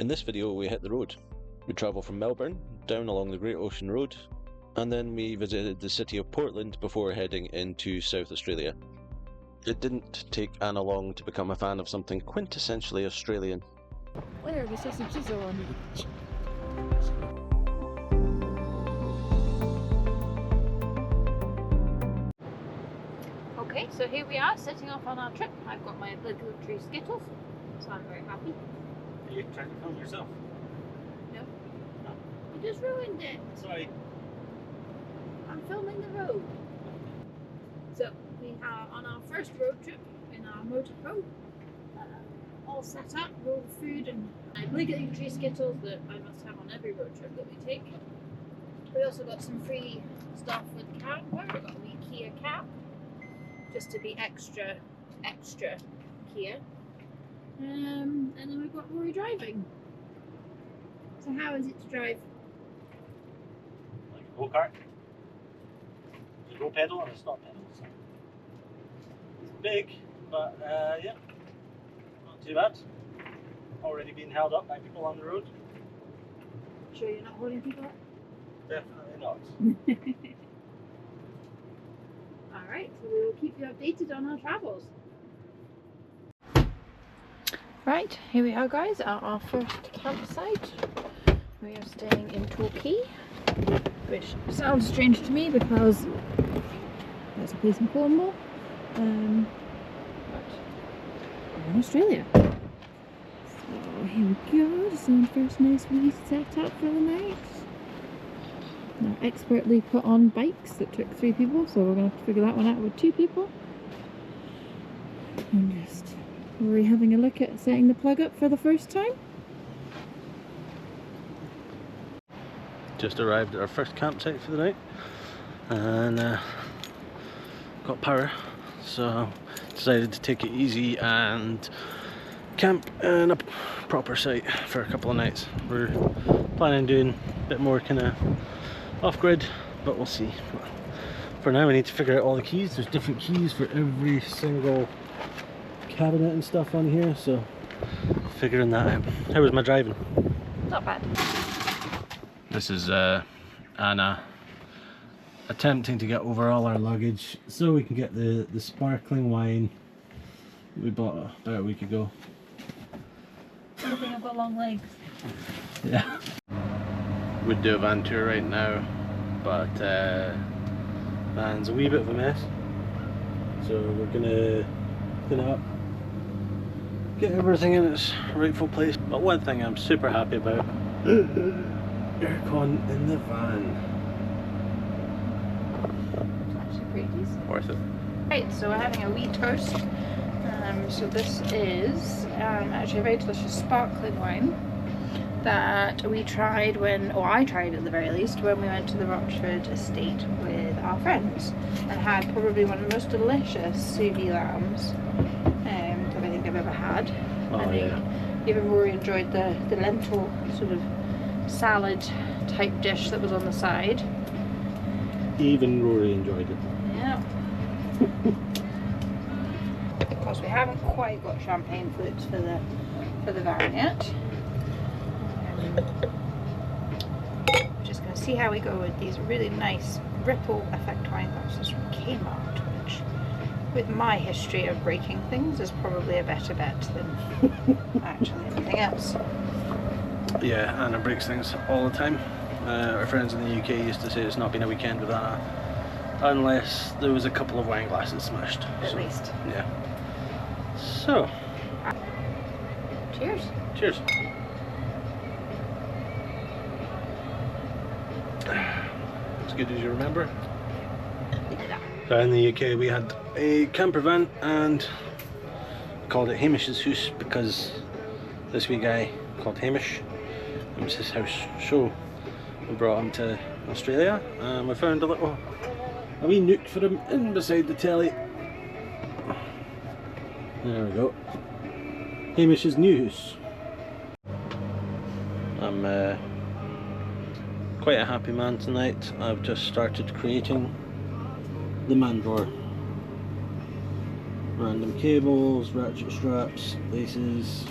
In this video we hit the road. We travel from Melbourne, down along the Great Ocean Road, and then we visited the city of Portland before heading into South Australia. It didn't take Anna long to become a fan of something quintessentially Australian. Where are the sausages on? Okay, so here we are setting off on our trip. I've got my obligatory Skittles, so I'm very happy. Are you trying to film yourself? No. You just ruined it. Sorry. I'm filming the road. So we are on our first road trip in our motorhome. All set up, all the food and obligatory Skittles that I must have on every road trip that we take. We also got some free stuff with the camper. We got a wee Kia cap, just to be extra Kia. And then we've got Rory driving. So how is it to drive? Like a go-kart. You go pedal and a stop pedal. So. It's big, but yeah, not too bad. Already being held up by people on the road. Sure you're not holding people up? Definitely not. Alright, so we will keep you updated on our travels. Right, here we are guys at our first campsite. We are staying in Torquay, which sounds strange to me because there's a place in Cornwall, but we're in Australia. So here we go, just our first nice wee set up for the night. Now expertly put on bikes that took 3 people, so we're going to have to figure that one out with 2 people. And just Rory having a look at setting the plug up for the first time. Just arrived at our first campsite for the night and got power, so decided to take it easy and camp in a proper site for a couple of nights. We're planning on doing a bit more kind of off-grid, but we'll see. For now we need to figure out all the keys. There's different keys for every single cabinet and stuff on here, so figuring that out. How was my driving? Not bad. This is Anna attempting to get over all our luggage so we can get the sparkling wine we bought about a week ago. I think I've got long legs. Yeah. We'd do a van tour right now, but van's a wee bit of a mess, so we're gonna clean it up, get everything in its rightful place. But one thing I'm super happy about, aircon in the van. It's actually pretty decent. Worth it. Right, so we're having a wee toast. So this is actually a very delicious sparkling wine that we tried or I tried at the very least, when we went to the Rochford estate with our friends and had probably one of the most delicious sous vide lambs that I think I've ever had. I think even Rory enjoyed the lentil sort of salad type dish that was on the side. Even Rory enjoyed it. Yeah. Of course, we haven't quite got champagne flutes for the van yet. We're just going to see how we go with these really nice ripple effect wine glasses from Kmart, which, with my history of breaking things, is probably a better bet than actually anything else. Yeah, Anna breaks things all the time. Our friends in the UK used to say it's not been a weekend with Anna unless there was a couple of wine glasses smashed. At least. Yeah. So. Cheers. Cheers. As good as you remember. So in the UK we had a camper van and called it Hamish's house because this wee guy called Hamish, it was his house, so we brought him to Australia and we found a wee nook for him in beside the telly. There we go. Hamish's new house. I'm quite a happy man tonight. I've just started creating the man drawer. Random cables, ratchet straps, laces.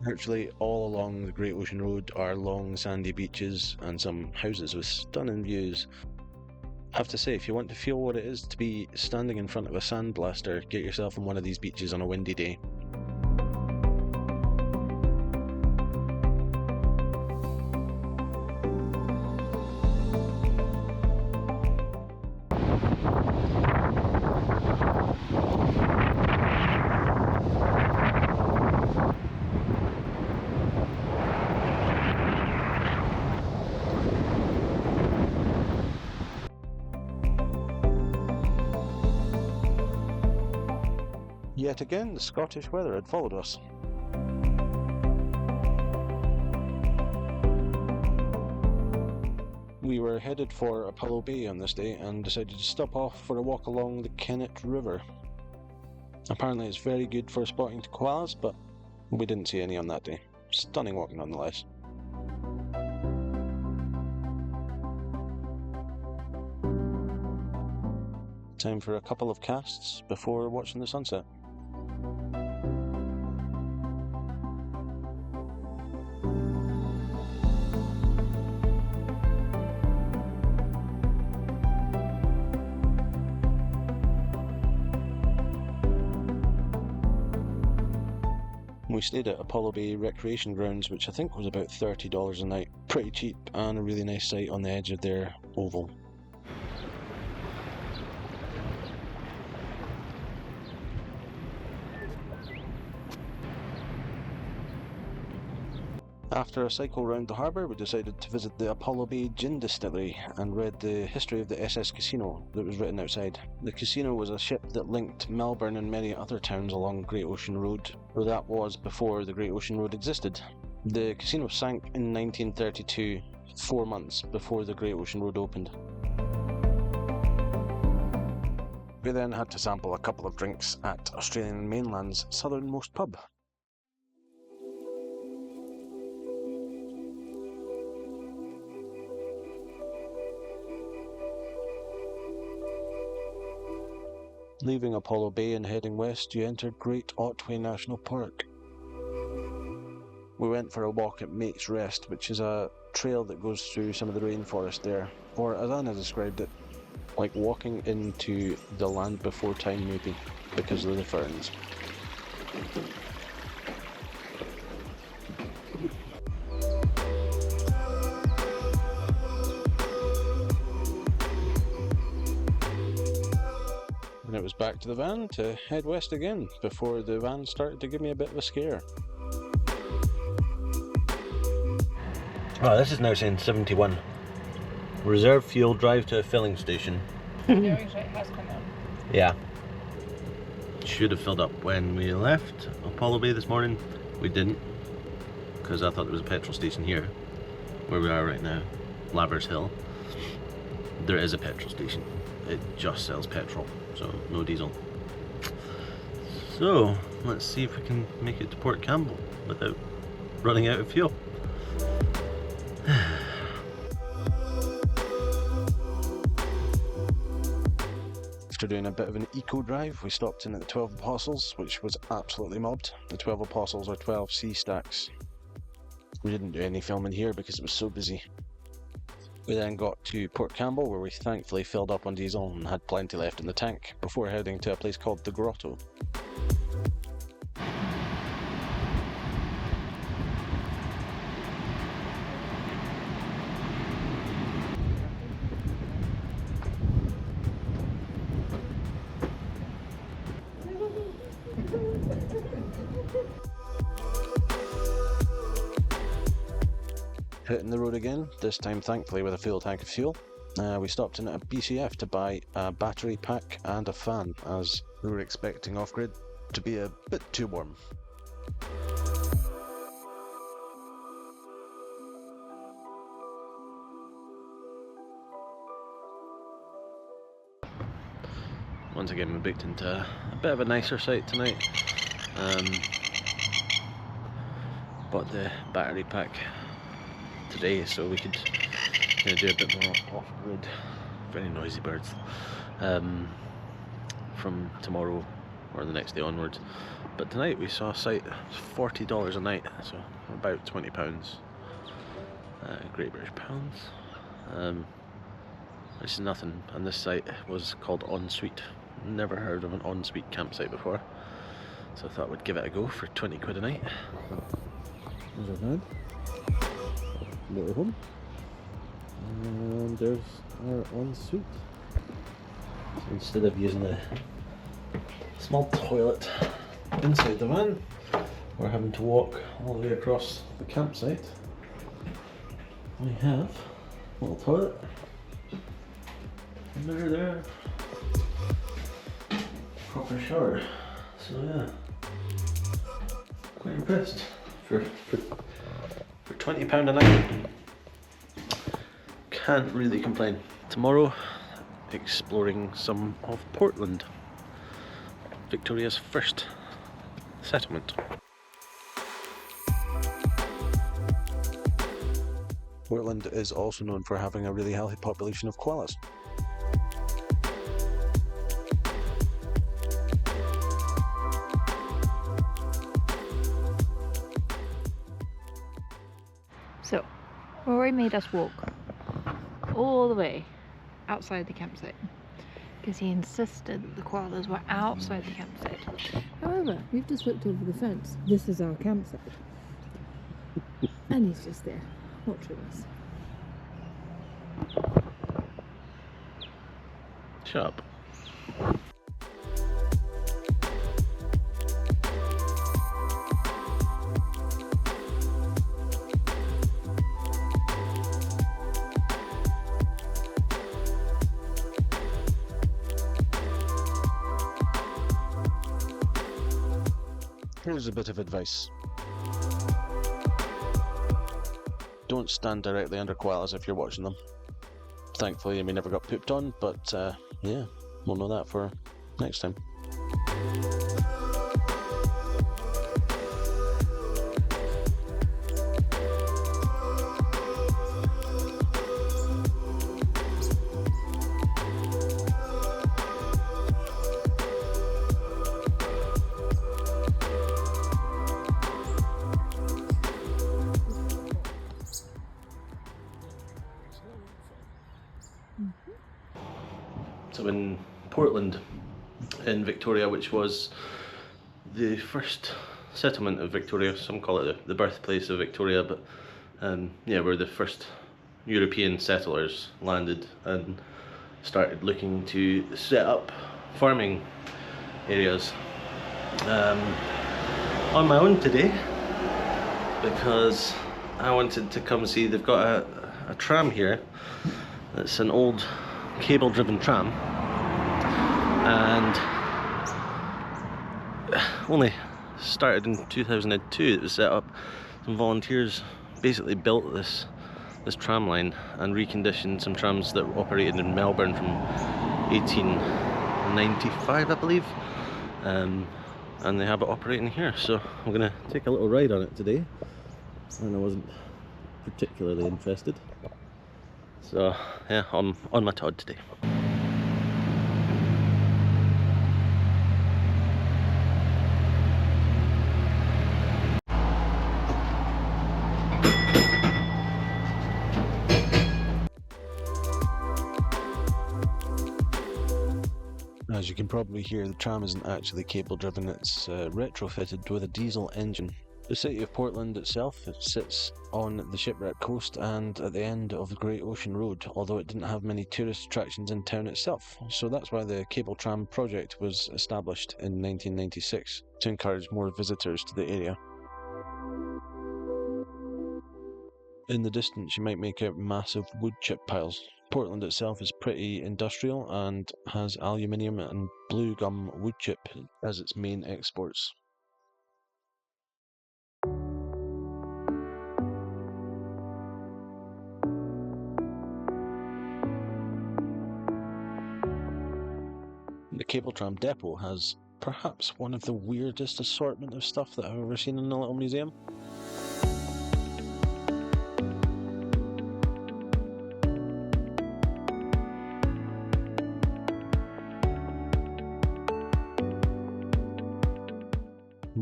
Virtually all along the Great Ocean Road are long sandy beaches and some houses with stunning views. I have to say, if you want to feel what it is to be standing in front of a sandblaster, get yourself on one of these beaches on a windy day. Yet again, the Scottish weather had followed us. We were headed for Apollo Bay on this day and decided to stop off for a walk along the Kennet River. Apparently it's very good for spotting koalas, but we didn't see any on that day. Stunning walk nonetheless. Time for a couple of casts before watching the sunset. We stayed at Apollo Bay Recreation Grounds, which I think was about $30 a night. Pretty cheap and a really nice site on the edge of their oval. After a cycle round the harbour, we decided to visit the Apollo Bay Gin Distillery and read the history of the SS Casino that was written outside. The casino was a ship that linked Melbourne and many other towns along Great Ocean Road, though that was before the Great Ocean Road existed. The casino sank in 1932, 4 months before the Great Ocean Road opened. We then had to sample a couple of drinks at Australian mainland's southernmost pub. Leaving Apollo Bay and heading west, you entered Great Otway National Park. We went for a walk at Mate's Rest, which is a trail that goes through some of the rainforest there, or as Anna described it, like walking into the land before time maybe, because of the ferns. And it was back to the van to head west again, before the van started to give me a bit of a scare. Oh, this is now saying 71. Reserve fuel, drive to a filling station. No, it has come on. Yeah. Should have filled up when we left Apollo Bay this morning. We didn't, because I thought there was a petrol station here, where we are right now, Labbers Hill. There is a petrol station. It just sells petrol, so no diesel. So, let's see if we can make it to Port Campbell without running out of fuel. After doing a bit of an eco drive, we stopped in at the 12 Apostles, which was absolutely mobbed. The 12 Apostles are 12 sea stacks. We didn't do any filming here because it was so busy. We then got to Port Campbell, where we thankfully filled up on diesel and had plenty left in the tank, before heading to a place called The Grotto. Hitting the road again, this time thankfully with a full tank of fuel. We stopped in at a BCF to buy a battery pack and a fan, as we were expecting off-grid to be a bit too warm. Once again we booked into a bit of a nicer site tonight. Bought the battery pack today so we could do a bit more off-grid, very noisy birds, from tomorrow or the next day onwards. But tonight we saw a site, $40 a night, so about £20, Great British pounds. Which is nothing, and this site was called Ensuite. Never heard of an ensuite campsite before, so I thought we'd give it a go for 20 quid a night. There's our van, motorhome, and there's our ensuite. So instead of using the small toilet inside the van, we're having to walk all the way across the campsite. We have a little toilet. Mirror there. Proper shower. So yeah, quite impressed for £20 a night. Can't really complain. Tomorrow, exploring some of Portland, Victoria's first settlement. Portland is also known for having a really healthy population of koalas. So, Rory made us walk all the way outside the campsite because he insisted that the koalas were outside the campsite. However, we've just looked over the fence. This is our campsite. And he's just there, watching us. Shut up. Here's a bit of advice. Don't stand directly under koalas if you're watching them. Thankfully we never got pooped on, but yeah, we'll know that for next time. So in Portland, in Victoria, which was the first settlement of Victoria, some call it the birthplace of Victoria, but yeah, where the first European settlers landed and started looking to set up farming areas. On my own today, because I wanted to come see, they've got a tram here. It's an old cable driven tram, and only started in 2002. It was set up. Some volunteers basically built this tram line and reconditioned some trams that operated in Melbourne from 1895, I believe, and they have it operating here. So I'm gonna take a little ride on it today, and I wasn't particularly interested. So yeah, I'm on my Todd today. As you can probably hear, the tram isn't actually cable driven, it's retrofitted with a diesel engine. The city of Portland itself, it sits on the shipwreck coast and at the end of the Great Ocean Road, although it didn't have many tourist attractions in town itself. So that's why the cable tram project was established in 1996, to encourage more visitors to the area. In the distance you might make out massive wood chip piles. Portland itself is pretty industrial and has aluminium and blue gum wood chip as its main exports. The cable tram depot has perhaps one of the weirdest assortment of stuff that I've ever seen in a little museum.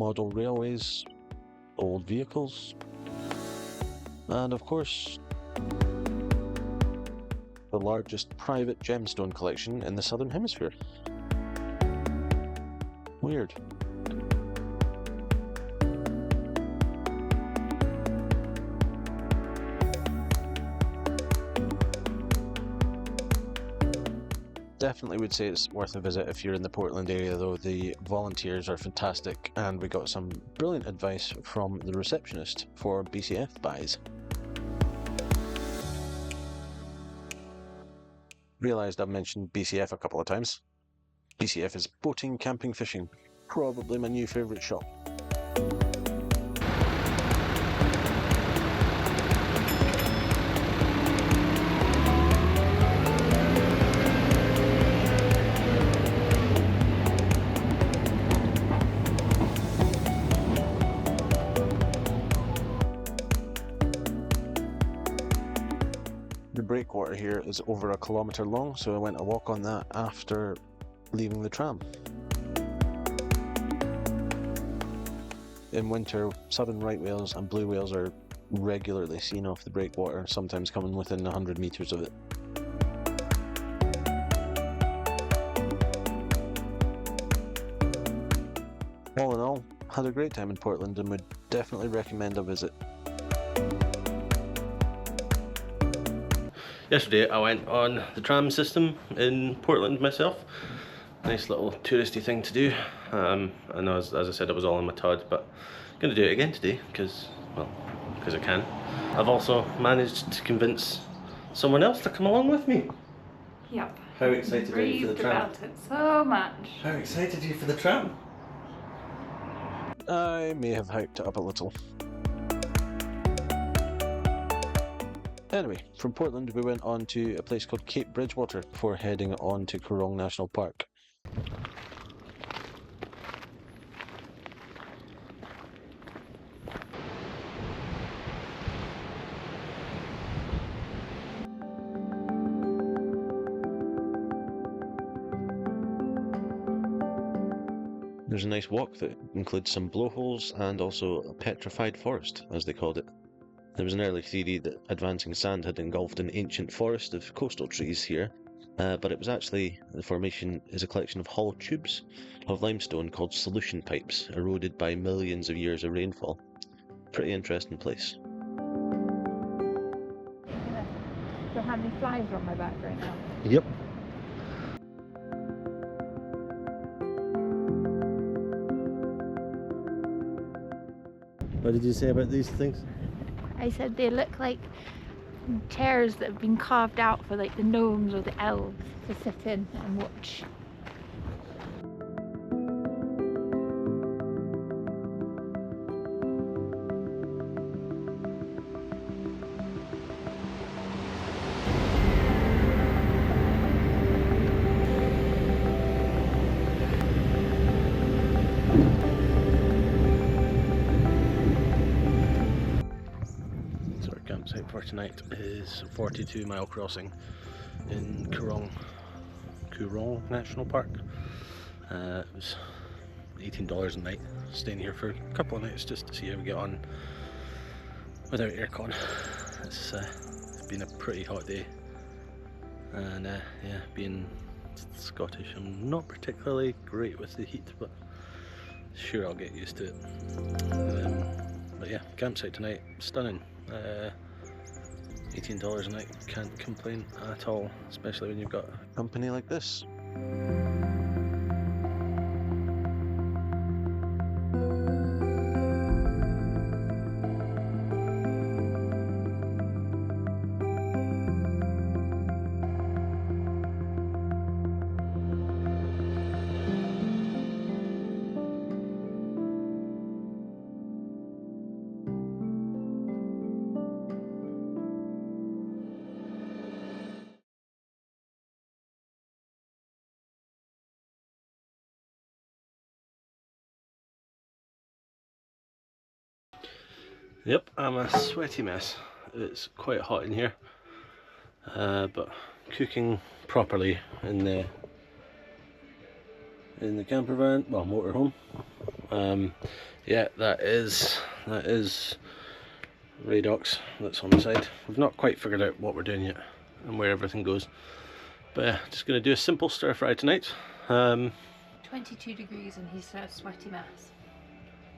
model railways, old vehicles, and of course, the largest private gemstone collection in the Southern Hemisphere. Weird. Definitely would say it's worth a visit if you're in the Portland area, though. The volunteers are fantastic, and we got some brilliant advice from the receptionist for BCF buys. Realised I've mentioned BCF a couple of times. BCF is boating, camping, fishing. Probably my new favourite shop. The breakwater here is over 1 kilometre long, so I went a walk on that after leaving the tram. In winter, southern right whales and blue whales are regularly seen off the breakwater, sometimes coming within 100 metres of it. All in all, had a great time in Portland and would definitely recommend a visit. Yesterday I went on the tram system in Portland myself. Nice little touristy thing to do. I know, as I said, I was all in my Todd, but I'm going to do it again today because I can. I've also managed to convince someone else to come along with me. Yep. How excited are you for the tram? About it so much. How excited are you for the tram? I may have hyped it up a little. Anyway, from Portland we went on to a place called Cape Bridgewater before heading on to Coorong National Park. There's a nice walk that includes some blowholes and also a petrified forest, as they called it. There was an early theory that advancing sand had engulfed an ancient forest of coastal trees here, but it was actually, the formation is a collection of hollow tubes of limestone called solution pipes, eroded by millions of years of rainfall. Pretty interesting place. So how many flies are on my back right now? Yep. What did you say about these things? I said they look like chairs that have been carved out for like the gnomes or the elves to sit in and watch. Campsite for tonight is 42 Mile Crossing in Coorong National Park. It was $18 a night, staying here for a couple of nights just to see how we get on without aircon. It's been a pretty hot day, and yeah, being Scottish, I'm not particularly great with the heat, but sure I'll get used to it. But yeah, campsite tonight, stunning. $18 a night, can't complain at all, especially when you've got Company like this. Yep, I'm a sweaty mess. It's quite hot in here, but cooking properly in in the camper van, well, motorhome. Yeah, that is Radox that's on the side. We've not quite figured out what we're doing yet and where everything goes, but yeah, just going to do a simple stir fry tonight. 22 degrees and he's a sweaty mess.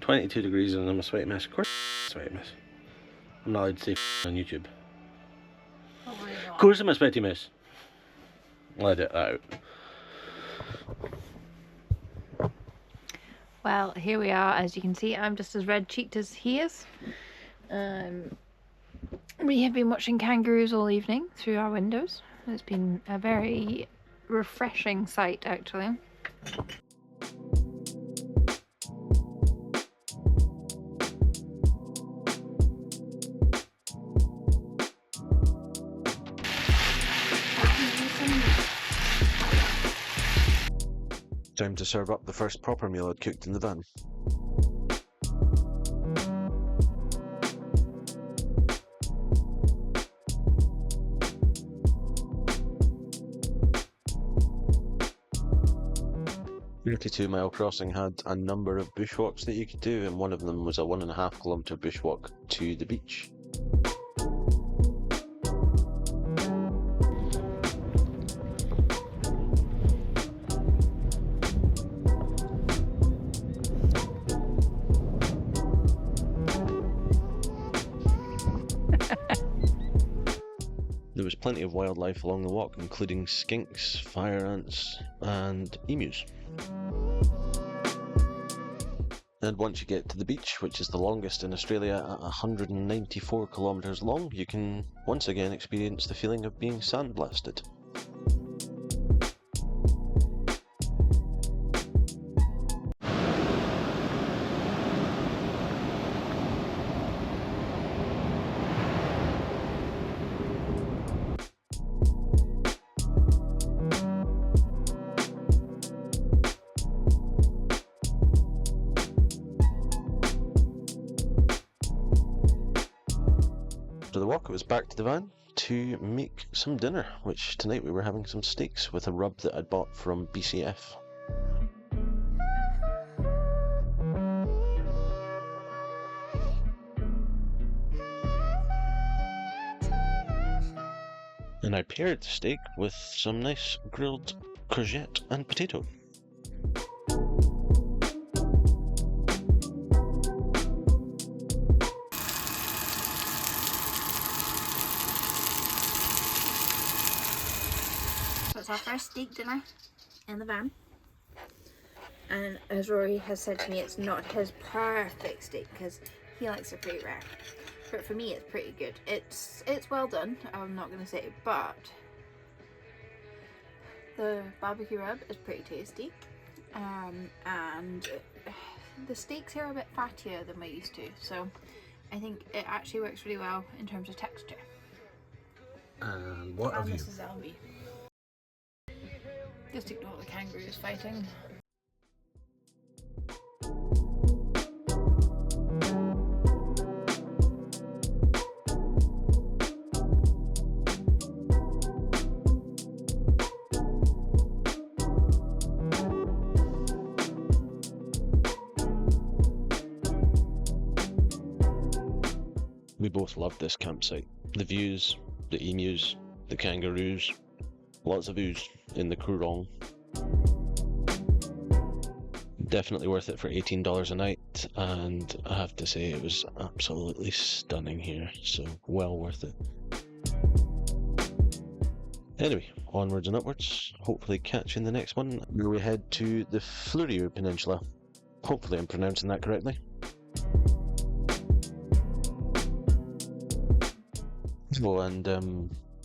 22 degrees and I'm a sweaty mess. Of course, sweaty mess. I'm not allowed to say on YouTube. Probably not. Of course I'm a sweaty mess. I'll edit that out. Well, here we are. As you can see, I'm just as red cheeked as he is. We have been watching kangaroos all evening through our windows. It's been a very refreshing sight, actually. Time to serve up the first proper meal I'd cooked in the van. The 32-mile crossing had a number of bushwalks that you could do, and one of them was a 1.5 kilometre bushwalk to the beach. There was plenty of wildlife along the walk, including skinks, fire ants, and emus. And once you get to the beach, which is the longest in Australia at 194 kilometres long, you can once again experience the feeling of being sandblasted. After the walk, it was back to the van to make some dinner, which tonight we were having some steaks with a rub that I'd bought from BCF. And I paired the steak with some nice grilled courgette and potato. So it's our first steak dinner in the van, and as Rory has said to me, it's not his perfect steak because he likes it pretty rare, but for me it's pretty good. It's well done, I'm not going to say, but the barbecue rub is pretty tasty, and the steaks here are a bit fattier than we're used to, so I think it actually works really well in terms of texture. And what have you? Mrs. Elby. Just ignore the kangaroos fighting. We both loved this campsite. The views, the emus, the kangaroos, lots of ooze in the Coorong. Definitely worth it for $18 a night, and I have to say it was absolutely stunning here, so well worth it. Anyway, onwards and upwards, hopefully catch you in the next one, where we head to the Fleurieu Peninsula. Hopefully I'm pronouncing that correctly. Oh, and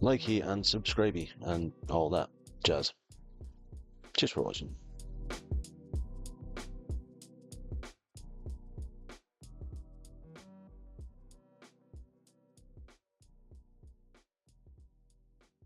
likey and subscribey and all that jazz. Cheers for watching.